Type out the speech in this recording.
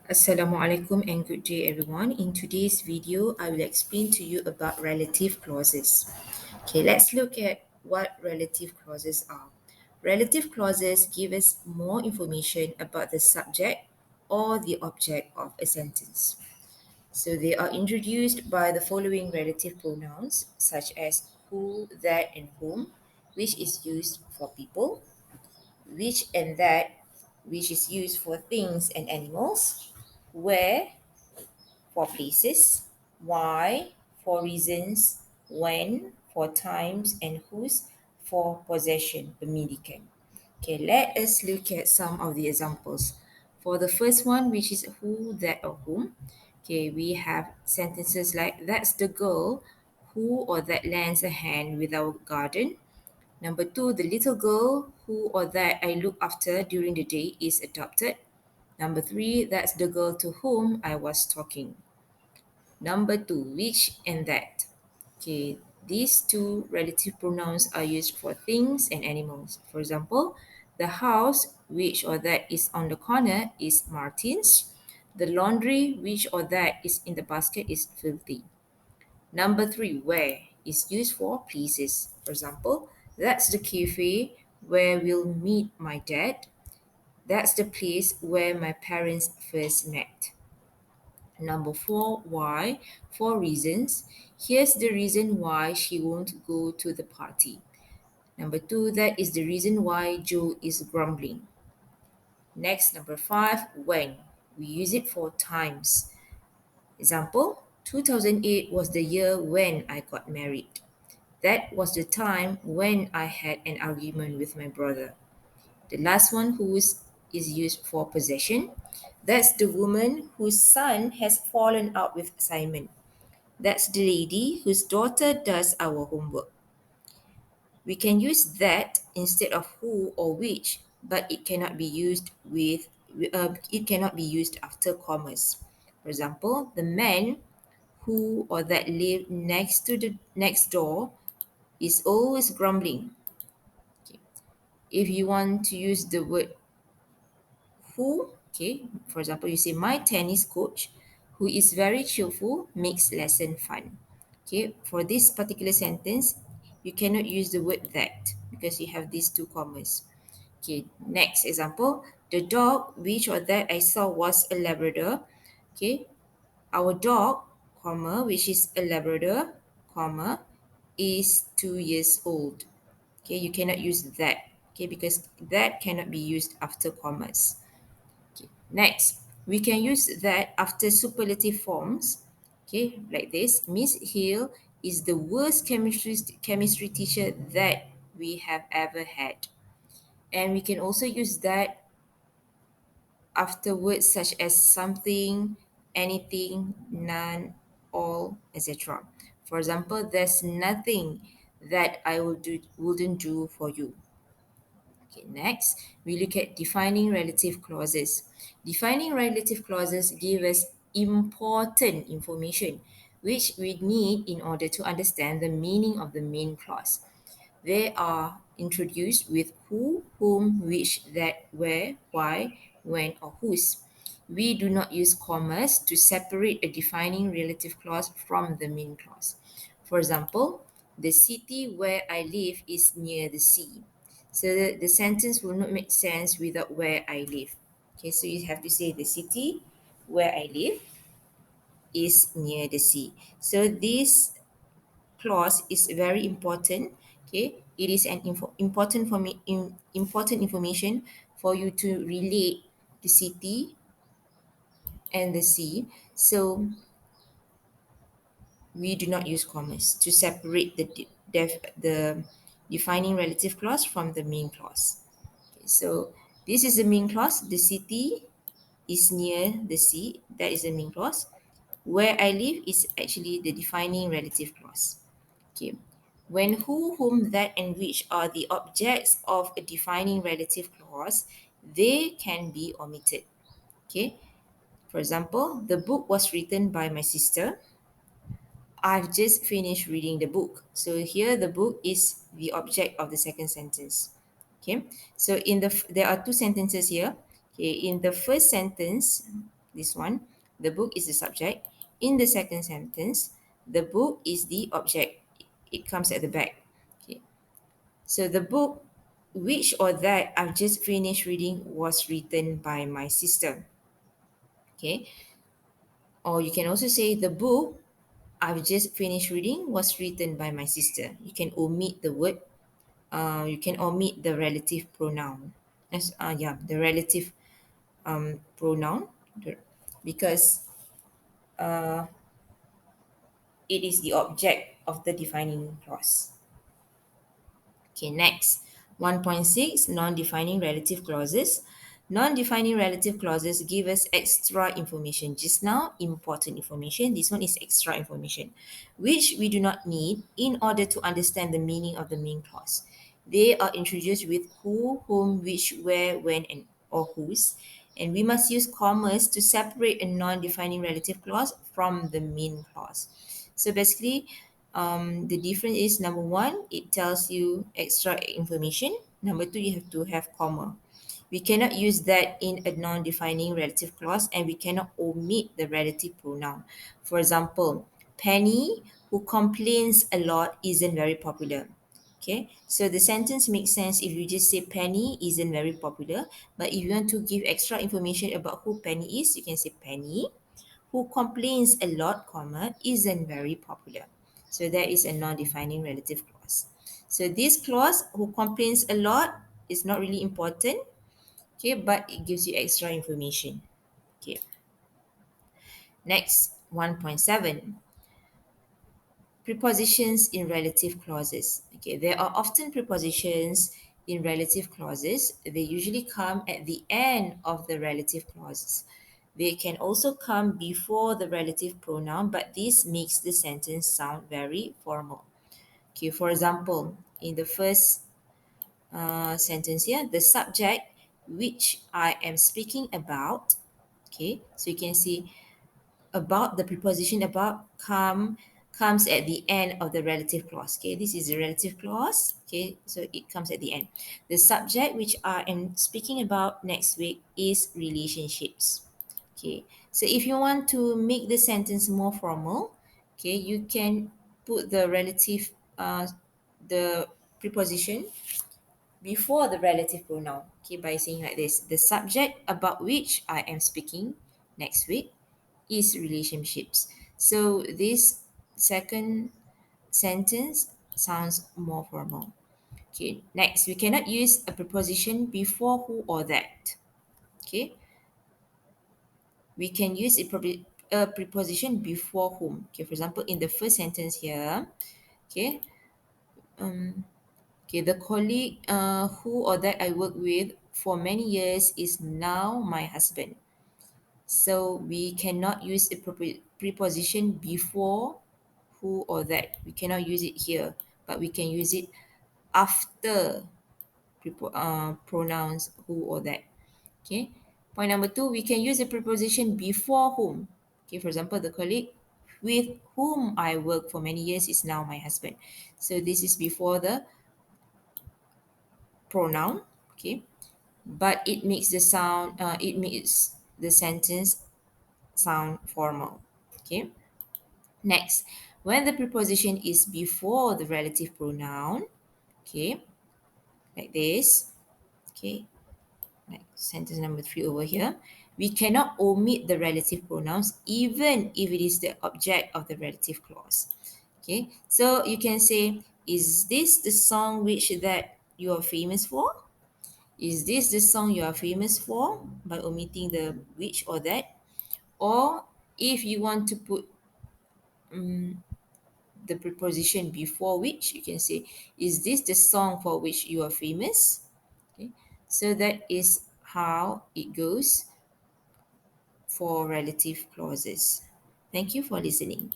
Assalamualaikum and good day everyone. In today's video, I will explain to you about relative clauses. Okay, let's look at what relative clauses are. Relative clauses give us more information about the subject or the object of a sentence. So they are introduced by the following relative pronouns such as who, that, and whom, which is used for people, which and that, which is used for things and animals, where for places, why for reasons, when for times, and whose for possession, pemilikan. Okay, let us look at some of the examples. For the first one, which is who, that, or whom, okay, we have sentences like that's the girl who or that lends a hand with our garden. Number two, the little girl who or that I look after during the day is adopted. Number three, that's the girl to whom I was talking. Number two, which and that. Okay, these two relative pronouns are used for things and animals. For example, the house which or that is on the corner is Martin's. The laundry which or that is in the basket is filthy. Number three, where is used for places. For example, that's the cafe where we'll meet my dad. That's the place where my parents first met. Number four, why? For reasons. Here's the reason why she won't go to the party. Number two, that is the reason why Joe is grumbling. Next, number five, when. We use it for times. Example, 2008 was the year when I got married. That was the time when I had an argument with my brother. The last one, whose, is used for possession. That's the woman whose son has fallen out with Simon. That's the lady whose daughter does our homework. We can use that instead of who or which, but it cannot be used after commas. For example, the man who or that lived next door is always grumbling. Okay. If you want to use the word who, okay, for example, you say my tennis coach, who is very cheerful, makes lesson fun. Okay, for this particular sentence, you cannot use the word that because you have these two commas. Okay, next example, the dog which or that I saw was a Labrador. Okay, our dog, comma, which is a Labrador, comma, is 2 years old. Okay, you cannot use that. Okay, because that cannot be used after commas. Okay. Next, we can use that after superlative forms. Okay, like this. Miss Hill is the worst chemistry teacher that we have ever had. And we can also use that after words such as something, anything, none, all, etc. For example, there's nothing that wouldn't do for you. Okay, next, we look at defining relative clauses. Defining relative clauses give us important information which we need in order to understand the meaning of the main clause. They are introduced with who, whom, which, that, where, why, when, or whose. We do not use commas to separate a defining relative clause from the main clause. For example, the city where I live is near the sea. So the sentence will not make sense without where I live. Okay, so you have to say the city where I live is near the sea. So this clause is very important. Okay, it is an important information for you to relate the city and the sea. So we do not use commas to separate the defining relative clause from the main clause. Okay, so this is the main clause. The city is near the sea. That is the main clause. Where I live is actually the defining relative clause. Okay. When who, whom, that, and which are the objects of a defining relative clause, they can be omitted. Okay. For example, the book was written by my sister. I've just finished reading the book. So here the book is the object of the second sentence. Okay. So there are two sentences here. Okay. In the first sentence, this one, the book is the subject. In the second sentence, the book is the object. It comes at the back. Okay. So the book, which or that I've just finished reading, was written by my sister. Okay. Or you can also say the book I've just finished reading was written by my sister. You can omit the word. You can omit the relative pronoun. The relative pronoun, because it is the object of the defining clause. Okay, next. 1.6 non-defining relative clauses. Non-defining relative clauses give us extra information. Just now, important information. This one is extra information, which we do not need in order to understand the meaning of the main clause. They are introduced with who, whom, which, where, when, and or whose. And we must use commas to separate a non-defining relative clause from the main clause. So basically, the difference is, number one, it tells you extra information. Number two, you have to have comma. We cannot use that in a non-defining relative clause, and we cannot omit the relative pronoun. For example, Penny, who complains a lot, isn't very popular. Okay, so the sentence makes sense if you just say Penny isn't very popular. But if you want to give extra information about who Penny is, you can say Penny, who complains a lot, comma, isn't very popular. So that is a non-defining relative clause. So this clause, who complains a lot, is not really important, okay, but it gives you extra information. Okay. Next, 1.7. Prepositions in relative clauses. Okay, there are often prepositions in relative clauses. They usually come at the end of the relative clauses. They can also come before the relative pronoun, but this makes the sentence sound very formal. Okay, for example, in the first sentence here, the subject which I am speaking about. Okay, so you can see about, the preposition about comes at the end of the relative clause. Okay, this is the relative clause. Okay, so it comes at the end. The subject which I am speaking about next week is relationships. Okay, so if you want to make the sentence more formal, okay, you can put the relative the preposition before the relative pronoun, okay, by saying like this: the subject about which I am speaking next week is relationships. So this second sentence sounds more formal. Okay, next, we cannot use a preposition before who or that. Okay, we can use a preposition before whom. Okay, for example, in the first sentence here, okay, okay, the colleague who or that I work with for many years is now my husband. So we cannot use a preposition before who or that. We cannot use it here, but we can use it after pronouns who or that. Okay. Point number two, we can use a preposition before whom. Okay, for example, the colleague with whom I work for many years is now my husband. So this is before the pronoun. Okay, but it makes the sentence sound formal. Okay. Next, when the preposition is before the relative pronoun, okay, like this, okay, like sentence number 3 over here, we cannot omit the relative pronouns even if it is the object of the relative clause. Okay, so you can say, is this the song which that you are famous for? Is this the song you are famous for, by omitting the which or that? Or if you want to put the preposition before which, you can say, is this the song for which you are famous? Okay, so that is how it goes for relative clauses. Thank you for listening.